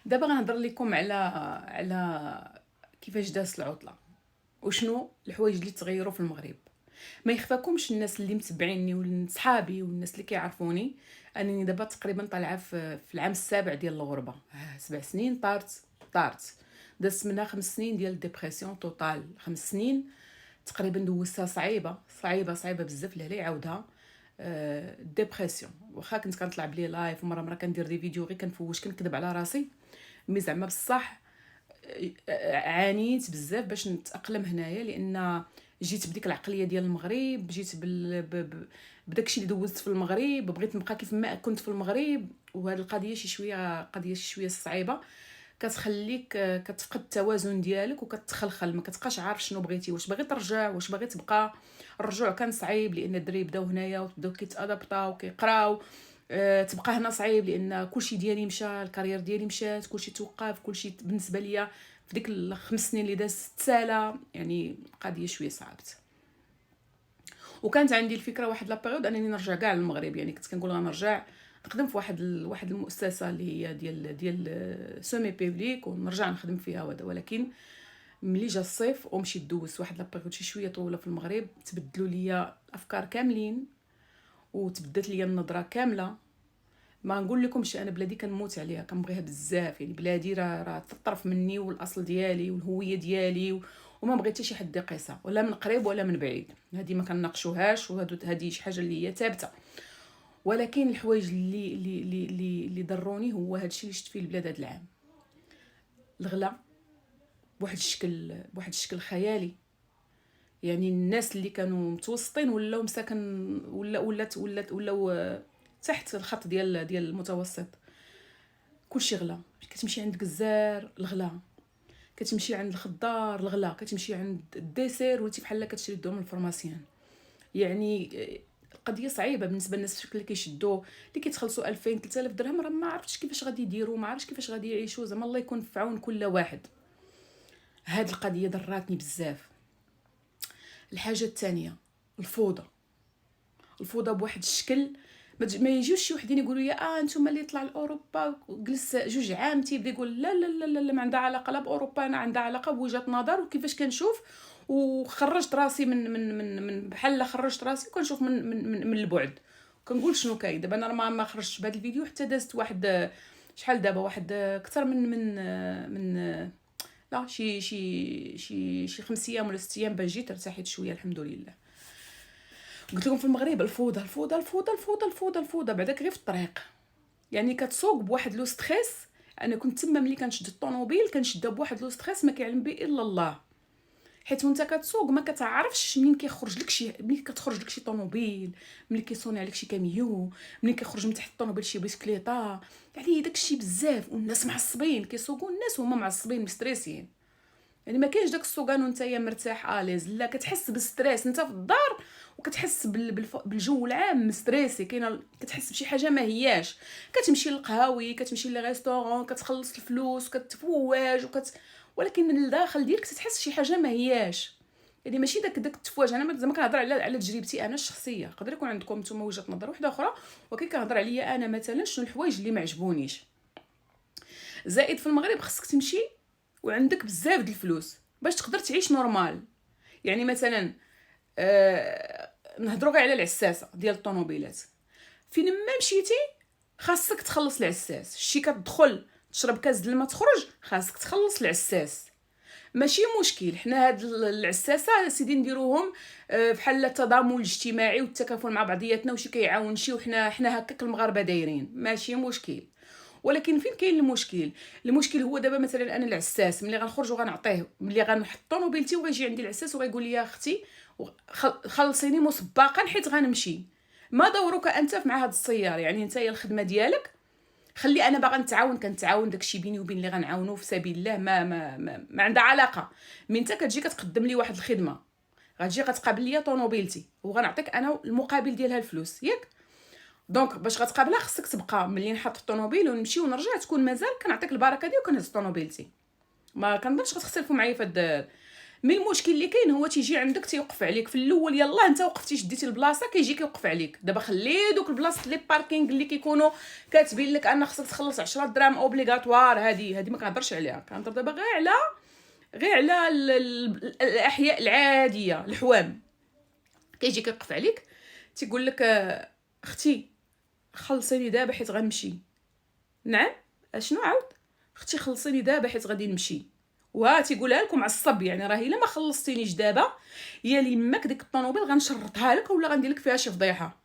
دابا غنهضر لكم على كيفاش دازت العطله وشنو الحوايج اللي تغيروا في المغرب. ما يخفاكمش الناس اللي متبعيني وصحابي والناس اللي كيعرفوني انني دابا تقريبا طالعه في العام السابع ديال الغربه. 7 سنين طارت دازت منها 5 سنين ديال الديبرسيون توتال. 5 سنين تقريبا دوزتها صعيبه بزاف اللي عليه عاودها. الديبرسيون واخا كنت كنطلع بلي لايف ومره كندير دي فيديو غير كنفوش كنكذب على راسي، مي زعما بصح عانيت بزاف باش نتاقلم هنايا، لان جيت بديك العقليه ديال المغرب، جيت بداكشي اللي دوزت في المغرب، بغيت نبقى كيف ما كنت في المغرب. وهذه القضيه شي شويه صعيبه، كتخليك كتفقد التوازن ديالك وكتخلخل، ما كتبقاش عارف شنو بغيتي، واش باغي ترجع واش باغي تبقى. الرجوع كان صعيب لان الدراري بداو هنايا وبداو كيتادابطاو كيقراو. تبقى هنا صعيب لان كلشي ديالي مشى، الكارير ديالي مشات، كلشي توقف، كلشي بالنسبه ليا في ديك ال5 سنين اللي دازت تسالى، يعني قضيه شويه صعبت. وكانت عندي الفكره واحد لابيريود انني نرجع كاع للمغرب، يعني كنت كنقول غنرجع نخدم في واحد المؤسسه اللي هي ديال سومي بيبليك ونرجع نخدم فيها وهذا. ولكن ملي جا الصيف ومشيت دوزت واحد لابيريود شي شويه طويله في المغرب، تبدلوا ليا افكار كاملين وتبدلت ليا النظره كامله. ما نقول لكمش انا بلادي كنموت عليها، كنبغيها بزاف، يعني بلادي راه طرف مني والاصل ديالي والهويه ديالي وما بغيت حتى شي حد يقيسها، ولا من قريب ولا من بعيد. هذه ما كنناقشوهاش، وهذه شي حاجه اللي هي ثابته. ولكن الحوايج اللي ضروني هو هادشي اللي شفت فيه البلاد هاد العام. الغلا بواحد الشكل خيالي، يعني الناس اللي كانوا متوسطين ولاو مساكن ولاو تحت الخط ديال المتوسط. كلشي غلا، كتمشي عند الجزار الغلا، كتمشي عند الخضار الغلا، كتمشي عند الديسير وليتي بحال كتشري دوم الفرماسيان. يعني القضيه صعيبه بالنسبه للناس اللي كيشدوا، اللي كيتخلصوا 2000 3000 درهم، راه ما عرفتش كيفاش غادي يديروا، ما عرفتش كيفاش غادي يعيشوا. زعما الله يكون في عون كل واحد. هاد القضيه ضراتني بزاف. الحاجه الثانيه الفوضى بواحد الشكل. ما يجيوش شي وحدين يقولوا لي انتم اللي طلع لاوروبا جلس 2 عام تيبدا يقول لا لا لا لا, لا ما عندها علاقه لا باوروبا، انا عندها علاقه بوجهه نظر وكيفاش كنشوف. وخرجت راسي من بحال خرجت راسي وكنشوف من البعد. كنقول شنو كاين دابا. انا ما خرجتش بهذا الفيديو حتى دازت واحد شحال دابا، واحد اكثر من لا شي 5 ايام ولا 6 ايام باش جيت ارتحيت شويه الحمد لله. قلت لكم في المغرب الفوضى بعداك غير في الطريق، يعني كتسوق بواحد لو ستريس. انا كنت تما ملي كنشد الطوموبيل كنشدها بواحد لو ستريس ما كيعلم به الا الله، حيت وانت كتسوق ما كتعرفش منين كيخرج لك شي، منين كتخرج لك شي طوموبيل، منين كيصوني عليك شي كاميو، منين كيخرج من تحت الطوموبيل شي بسكليطه. يعني داكشي بزاف، والناس معصبين كيسوقوا الناس وهما معصبين مستريسين. يعني ما كاينش داك السوقان وانت مرتاح اليز، لا كتحس بالستريس انت في الدار، وكتحس بالجو العام مستريسي، كاينه كتحس بشي حاجه ما هياش. كتمشي للقهاوي، كتمشي لي ريستورون، كتخلص الفلوس كتفواج ولكن من الداخل ديالك تحس شي حاجه ما هياش. يعني ماشي داك التفواج. انا زعما كنهضر على تجربتي انا الشخصيه، يقدر يكون عندكم نتوما وجهه نظر واحده اخرى، ولكن كنهضر عليا انا مثلا شنو الحوايج اللي ما عجبونيش. زائد في المغرب خصك تمشي وعندك بزاف د الفلوس باش تقدر تعيش نورمال. يعني مثلا نهضروا غير على العساسه ديال الطوموبيلات، فين ما مشيتي خاصك تخلص العساس. شي كتدخل تشرب كاس د الماء تخرج خاصك تخلص العساس. ماشي مشكل، حنا هاد العساسه سيدي نديروهم بحال التضامن الاجتماعي والتكافل مع بعضياتنا وشي كيعاون شي، وحنا هكاك المغاربه دايرين، ماشي مشكل. ولكن فين كاين المشكل هو دابا مثلا انا العساس ملي غنخرج وغنعطيه، ملي غنحط طوموبيلتي وغيجي عندي العساس وغيقول لي يا اختي خلصيني مسبقا حيت غنمشي. ما دورك انت مع هذا السيار؟ يعني انت هي الخدمه ديالك. خلي انا باغا كنتعاون داكشي بيني وبين اللي غنعاونو في سبيل الله، ما عندها علاقه. من انت كتجي كتقدم لي واحد الخدمه، غتجي غتقابل لي طوموبيلتي وغنعطيك انا المقابل ديالها الفلوس ياك. دونك باش غتقابلها خصك تبقى ملي نحط الطوموبيل ونمشي ونرجع تكون مازال كنعطيك البركه ديال وكنهز طوموبيلتي. ما كنظنش غتختلفوا معايا في هاد مي المشكل اللي كاين هو تيجي عندك تيوقف عليك في الاول، يلاه انت وقفتي شديتي البلاصه كيجي كيوقف عليك. دابا خلي دوك البلاصات لي باركينغ اللي كيكونوا كاتبين لك ان خصك تخلص 10 دراهم اوبليغاتوار، هذه ما كنهضرش عليها. كنهضر دابا غير على الاحياء العاديه الحوام. كيجي كيوقف عليك تيقول لك اختي خلصيني دابا حيت غنمشي. نعم اشنو عاود؟ اختي خلصيني دابا حيت غادي نمشي. تيقولها لكم عصب، يعني راه الا ما خلصتينيش دابا يا ليماك ديك الطوموبيل غنشرطها لك ولا غندير لك فيها شي فضيحه.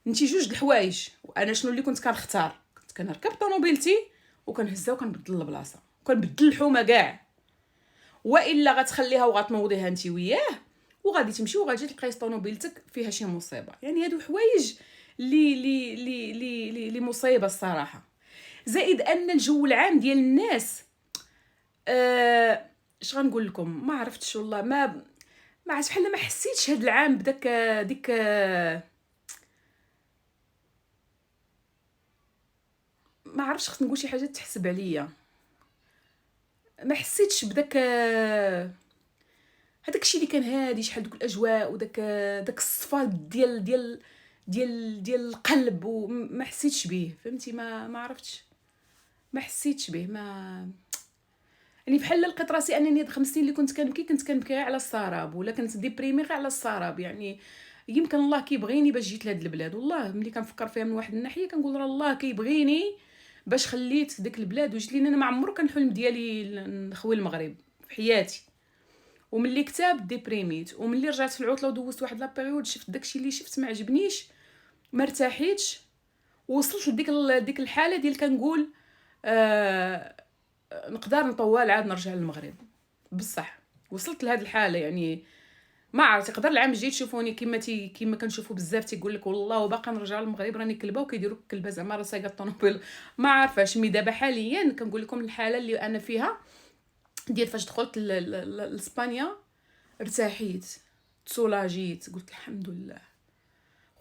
انتي جوج د الحوايج. وانا شنو اللي كنت كنختار؟ كنت كنركب طوموبيلتي وكنهزها وكنبدل البلاصه وكنبدل الحومه كاع، والا غتخليها وغتنوضيها انت وياه وغادي تمشي وغادي تلقاي طوموبيلتك فيها شي مصيبه. يعني هادو حوايج لي مصيبه الصراحه. زائد ان الجو العام ديال الناس اش غنقول لكم، ما عرفتش والله، ما عرفتش، بحال ما حسيتش هاد العام بداك ديك ما عرفتش، خصني نقول شي حاجه تحسب عليا. ما حسيتش بداك هذاك الشيء اللي كان هادي شحال دوك الاجواء وداك داك الصفا ديال القلب، وما حسيتش به، فهمتي؟ ما عرفتش، ما حسيتش به. ما يعني بحال لقيت راسي انني هاد 5 سنين اللي كنت كنبكي غير على السراب، ولا كنت ديبريمي غير على السراب. يعني يمكن الله كيبغيني باش جيت لهاد البلاد. والله ملي كنفكر فيها من واحد الناحيه كنقول راه الله كيبغيني باش خليت ديك البلاد وجيت لينا. انا ما عمرو كان الحلم ديالي نخوي المغرب في حياتي، وملي كتاب ديبريميت، وملي رجعت في العطله ودوزت واحد لا بيريود شفت داكشي اللي شفت ما عجبنيش، ما ارتاحيتش، وصلت لديك الحاله ديال كنقول نقدر نطول عاد نرجع للمغرب. بصح وصلت لهاد الحاله. يعني ما عرفت، يقدر العام الجاي تشوفوني كيما كنشوفوا بزاف تيقول لك والله وباقا نرجع للمغرب راني كلبه، وكيديروا كلبه زعما راه سايقه الطوموبيل. ما عارفاش. مي دابا حاليا كنقول لكم الحاله اللي انا فيها ديال فاش دخلت لاسبانيا ارتاحيت، تسولاجيت، قلت الحمد لله.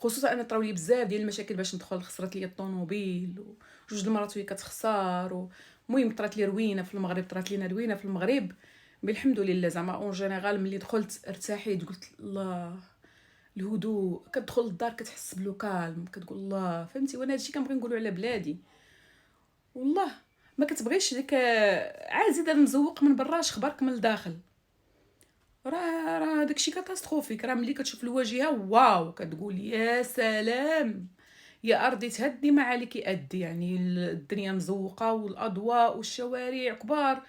خصوصا انا طراو لي بزاف ديال المشاكل باش ندخل، خسرت لي الطوموبيل وجوج المرات وهي كتخسر، المهم طرات لي روينه في المغرب، طرات لينا روينه في المغرب. بالحمد لله زعما اون جينيرال ملي دخلت ارتاحيت، قلت الله الهدوء. كتدخل للدار كتحس بلو كالم، كتقول الله، فهمتي؟ وانا هادشي كنبغي نقولو على بلادي. والله ما كتبغيش ديك عادي دابا مزوق من برا خبارك من الداخل. راه داكشي كاتاستروفيك. راه ملي كتشوف الواجهه واو كتقول يا سلام، يا ارضي تهدي ما عليك يأدي. يعني الدنيا مزوقه والاضواء والشوارع كبار،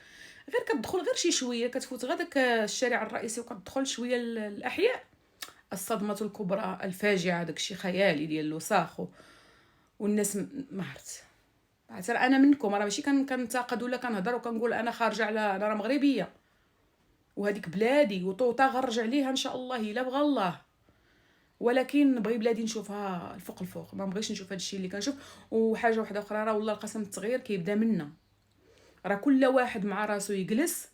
غير كتدخل غير شي شويه كتفوت غير داك الشارع الرئيسي وكتدخل شويه الاحياء، الصدمه الكبرى الفاجعه، داكشي خيالي ديال الوساخ والناس ما عرفت. حتى انا منكم، راه ماشي كنتاقد ولا كنهضر وكنقول انا خارجه على انا راه مغربيه وهذيك بلادي وطوطا غنرجع ليها ان شاء الله الا بغى الله، ولكن نبغي بلادي نشوفها الفوق. ما بغيتش نشوف هادشي اللي كنشوف. وحاجه واحده اخرى، راه والله القسم التغيير كيبدا منا. راه كل واحد مع راسو يجلس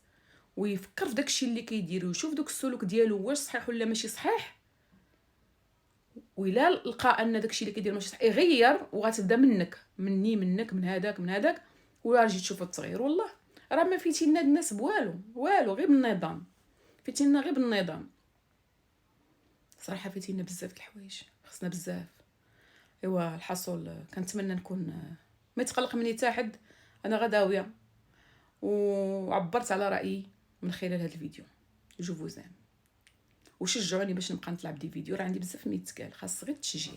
ويفكر في داكشي اللي كيدير ويشوف دوك السلوك ديالو واش صحيح ولا ماشي صحيح، وإلا لقى ان داكشي اللي كيدير ماشي صحيح يغير، وغتبدا منك من هذاك وراجي تشوف التغيير. والله راه ما فيتينا الناس بوالو غير بالنظام. فيتينا غير بالنظام صراحه، فيتينا بزاف د الحوايج، خصنا بزاف. ايوا الحصول كنتمنى نكون ما يتقلق مني حتى حد. انا غداويه وعبرت على رايي من خلال هذا الفيديو. جو فوزان وشجعوني باش نبقى نطلع بدي فيديو، راه عندي بزاف ما يتقال، خاص غير التشجيع.